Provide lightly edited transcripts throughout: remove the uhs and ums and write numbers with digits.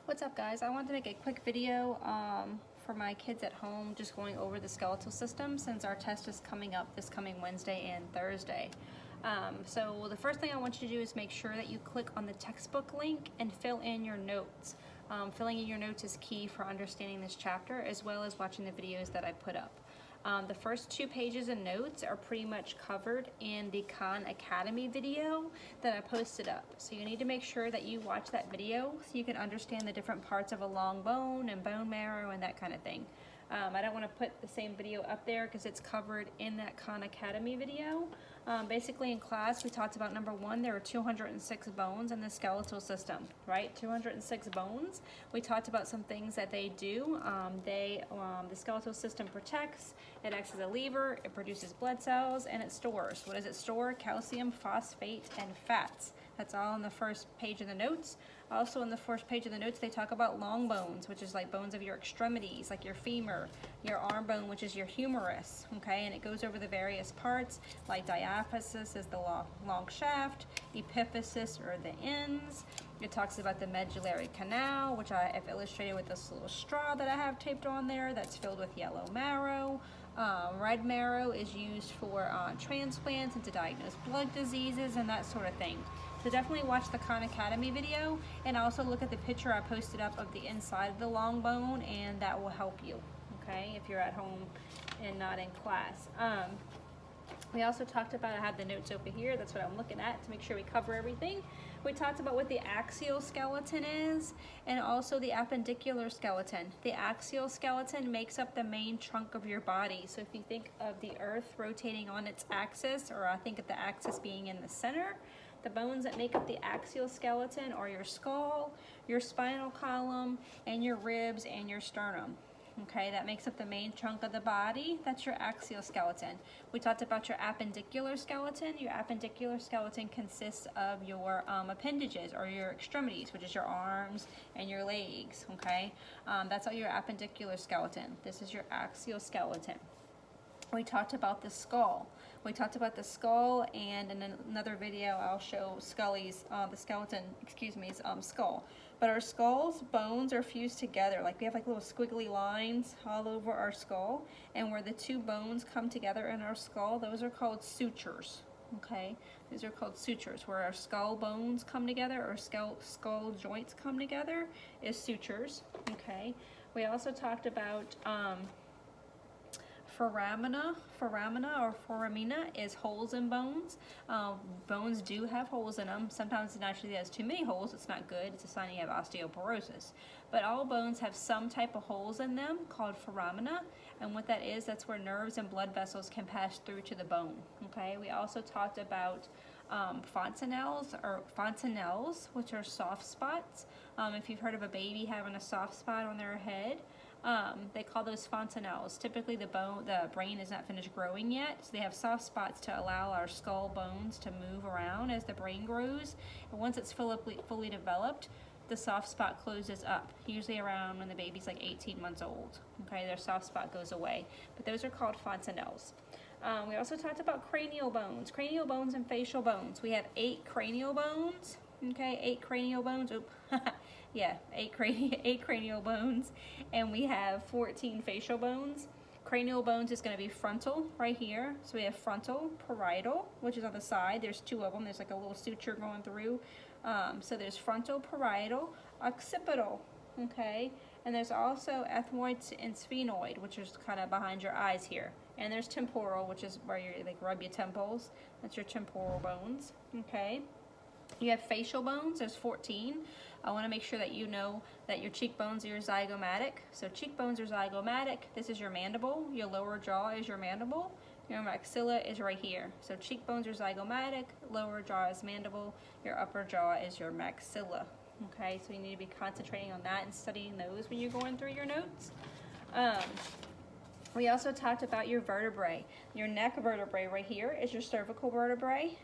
What's up, guys? I wanted to make a quick video for my kids at home, just going over the skeletal system since our test is coming up this coming Wednesday and Thursday. So the first thing I want you to do is make sure that you click on the textbook link and fill in your notes. Filling in your notes is key for understanding this chapter as well as watching the videos that I put up. The first 2 pages of notes are pretty much covered in the Khan Academy video that I posted up. So you need to make sure that you watch that video so you can understand the different parts of a long bone and bone marrow and that kind of thing. I don't want to put the same video up there because it's covered in that Khan Academy video. Basically in class we talked about number 1, there are 206 bones in the skeletal system, right? 206 bones. We talked about some things that they do. The skeletal system protects, it acts as a lever, it produces blood cells, and it stores. What does it store? Calcium, phosphate, and fats. That's all on the first page of the notes. Also in the first page of the notes, they talk about long bones, which is like bones of your extremities, like your femur, your arm bone, which is your humerus, okay? And it goes over the various parts, like diaphysis is the long shaft, epiphysis are the ends. It talks about the medullary canal, which I have illustrated with this little straw that I have taped on there that's filled with yellow marrow. Red marrow is used for transplants and to diagnose blood diseases and that sort of thing. So definitely watch the Khan Academy video and also look at the picture I posted up of the inside of the long bone, and that will help you, okay, if you're at home and not in class. We also talked about, I have the notes over here, that's what I'm looking at to make sure we cover everything. We talked about what the axial skeleton is and also the appendicular skeleton. The axial skeleton makes up the main trunk of your body. So if you think of the earth rotating on its axis, or I think of the axis being in the center, the bones that make up the axial skeleton are your skull, your spinal column, and your ribs and your sternum. Okay, that makes up the main chunk of the body. That's your axial skeleton. We talked about your appendicular skeleton. Your appendicular skeleton consists of your appendages or your extremities, which is your arms and your legs, okay? That's all your appendicular skeleton. This is your axial skeleton. We talked about the skull. We talked about the skull, and in another video I'll show the skeleton, skull. But our skull's bones are fused together. Like we have like little squiggly lines all over our skull, and where the 2 bones come together in our skull, those are called sutures. Okay, these are called sutures. Where our skull bones come together, or skull joints come together, is sutures. Okay, we also talked about foramina or foramina is holes in bones. Bones do have holes in them. Sometimes it actually has too many holes. It's not good. It's a sign you have osteoporosis. But all bones have some type of holes in them called foramina. And what that is, that's where nerves and blood vessels can pass through to the bone. Okay. We also talked about fontanelles, which are soft spots. If you've heard of a baby having a soft spot on their head, they call those fontanelles. Typically the brain is not finished growing yet, so they have soft spots to allow our skull bones to move around as the brain grows. And once it's fully developed, the soft spot closes up, usually around when the baby's like 18 months old. Okay, their soft spot goes away. But those are called fontanelles. We also talked about cranial bones and facial bones. We have 8 cranial bones. Okay, 8 cranial bones. Oop. Yeah, 8 cranial bones, and we have 14 facial bones. Cranial bones is going to be frontal right here. So we have frontal, parietal, which is on the side. There's 2 of them. There's like a little suture going through. So there's frontal, parietal, occipital, okay? And there's also ethmoid and sphenoid, which is kind of behind your eyes here. And there's temporal, which is where you like rub your temples. That's your temporal bones, okay? You have facial bones, there's 14. I want to make sure that you know that your cheekbones are your zygomatic. So cheekbones are zygomatic. This is your mandible. Your lower jaw is your mandible. Your maxilla is right here. So cheekbones are zygomatic, lower jaw is mandible, your upper jaw is your maxilla. Okay, so you need to be concentrating on that and studying those when you're going through your notes. We also talked about your vertebrae. Your neck vertebrae right here is your cervical vertebrae.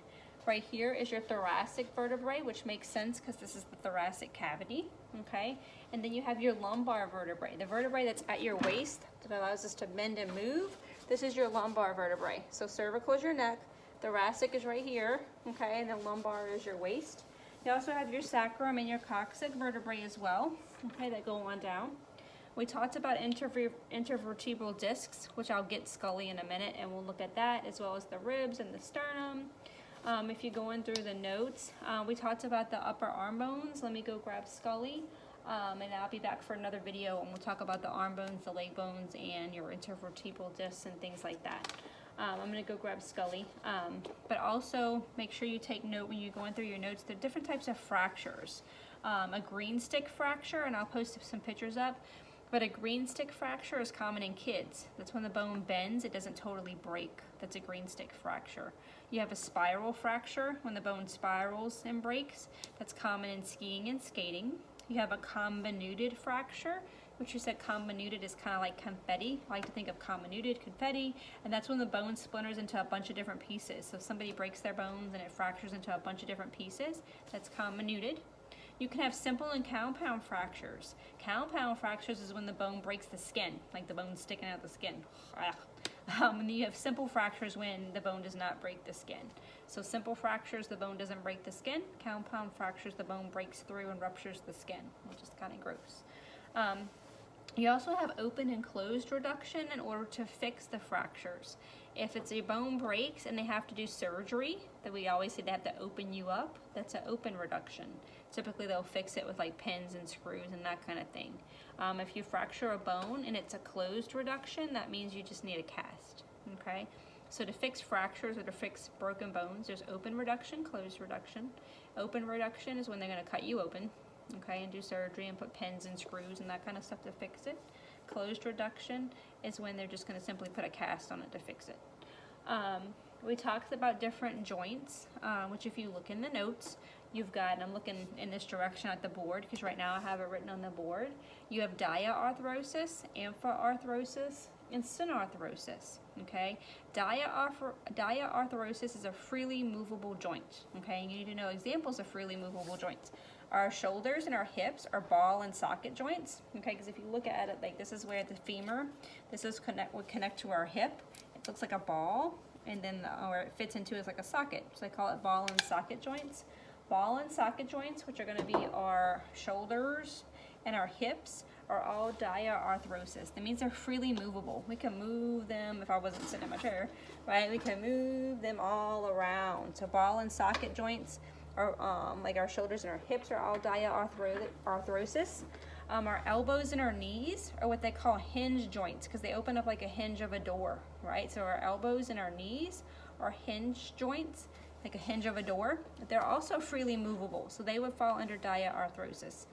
Right here is your thoracic vertebrae, which makes sense because this is the thoracic cavity, okay? And then you have your lumbar vertebrae, the vertebrae that's at your waist that allows us to bend and move. This is your lumbar vertebrae. So cervical is your neck, thoracic is right here, okay? And then lumbar is your waist. You also have your sacrum and your coccyx vertebrae as well, okay, that go on down. We talked about intervertebral discs, which I'll get Scully in a minute, and we'll look at that, as well as the ribs and the sternum. If you're going through the notes, we talked about the upper arm bones. Let me go grab Scully, and I'll be back for another video, and we'll talk about the arm bones, the leg bones, and your intervertebral discs and things like that. I'm going to go grab Scully, but also make sure you take note when you're going through your notes. There are different types of fractures. A green stick fracture, and I'll post some pictures up. But a green stick fracture is common in kids. That's when the bone bends, it doesn't totally break. That's a green stick fracture. You have a spiral fracture, when the bone spirals and breaks. That's common in skiing and skating. You have a convoluted fracture, which you said convoluted is kind of like confetti. I like to think of convoluted, confetti, and that's when the bone splinters into a bunch of different pieces. So if somebody breaks their bones and it fractures into a bunch of different pieces, that's convoluted. You can have simple and compound fractures. Compound fractures is when the bone breaks the skin, like the bone sticking out the skin. And you have simple fractures when the bone does not break the skin. So simple fractures, the bone doesn't break the skin. Compound fractures, the bone breaks through and ruptures the skin, which is kind of gross. You also have open and closed reduction in order to fix the fractures. If it's a bone breaks and they have to do surgery, that we always say they have to open you up, that's an open reduction. Typically they'll fix it with like pins and screws and that kind of thing. If you fracture a bone and it's a closed reduction, that means you just need a cast, okay? So to fix fractures or to fix broken bones, there's open reduction, closed reduction. Open reduction is when they're gonna cut you open, okay, and do surgery and put pins and screws and that kind of stuff to fix it. Closed reduction is when they're just going to simply put a cast on it to fix it. We talked about different joints, which if you look in the notes, you've got, and I'm looking in this direction at the board because right now I have it written on the board. You have diaarthrosis, amphiarthrosis, and synarthrosis, okay? Diaarthrosis is a freely movable joint, okay? You need to know examples of freely movable joints. Our shoulders and our hips are ball and socket joints, okay? Because if you look at it, like this is where the femur, would connect to our hip. It looks like a ball, and then where it fits into is like a socket. So I call it ball and socket joints. Ball and socket joints, which are going to be our shoulders and our hips, are all diaarthrosis. That means they're freely movable. We can move them, if I wasn't sitting in my chair, right? We can move them all around. So ball and socket joints, or like our shoulders and our hips, are all diaarthrosis. Our elbows and our knees are what they call hinge joints because they open up like a hinge of a door, right? So our elbows and our knees are hinge joints, like a hinge of a door. They're also freely movable, so they would fall under diaarthrosis.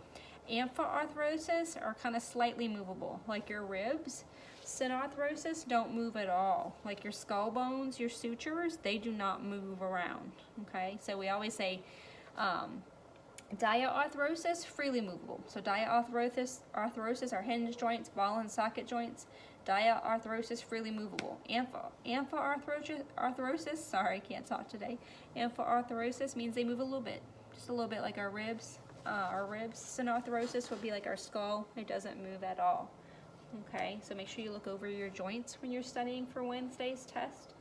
Amphiarthrosis are kind of slightly movable, like your ribs. Synarthrosis don't move at all. Like your skull bones, your sutures, they do not move around, okay? So we always say diaarthrosis, freely movable. So diaarthrosis are hinge joints, ball and socket joints. Diaarthrosis, freely movable. Amphiarthrosis, sorry, can't talk today. Amphiarthrosis means they move a little bit, just a little bit, like our ribs. Synarthrosis would be like our skull. It doesn't move at all. Okay, so make sure you look over your joints when you're studying for Wednesday's test.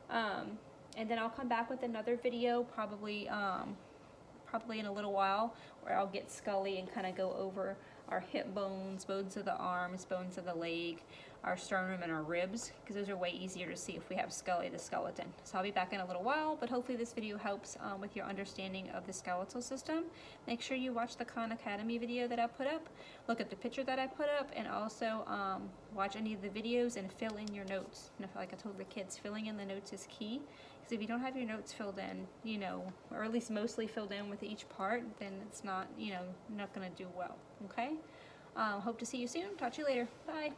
And then I'll come back with another video probably in a little while where I'll get Scully and kind of go over our hip bones, bones of the arms, bones of the leg, our sternum and our ribs, because those are way easier to see if we have Scully the skeleton. So I'll be back in a little while, but hopefully this video helps with your understanding of the skeletal system. Make sure you watch the Khan Academy video that I put up, look at the picture that I put up, and also watch any of the videos and fill in your notes. And like I told the kids, filling in the notes is key, because if you don't have your notes filled in, you know, or at least mostly filled in with each part, then it's not, you know, not going to do well, okay? Hope to see you soon. Talk to you later. Bye.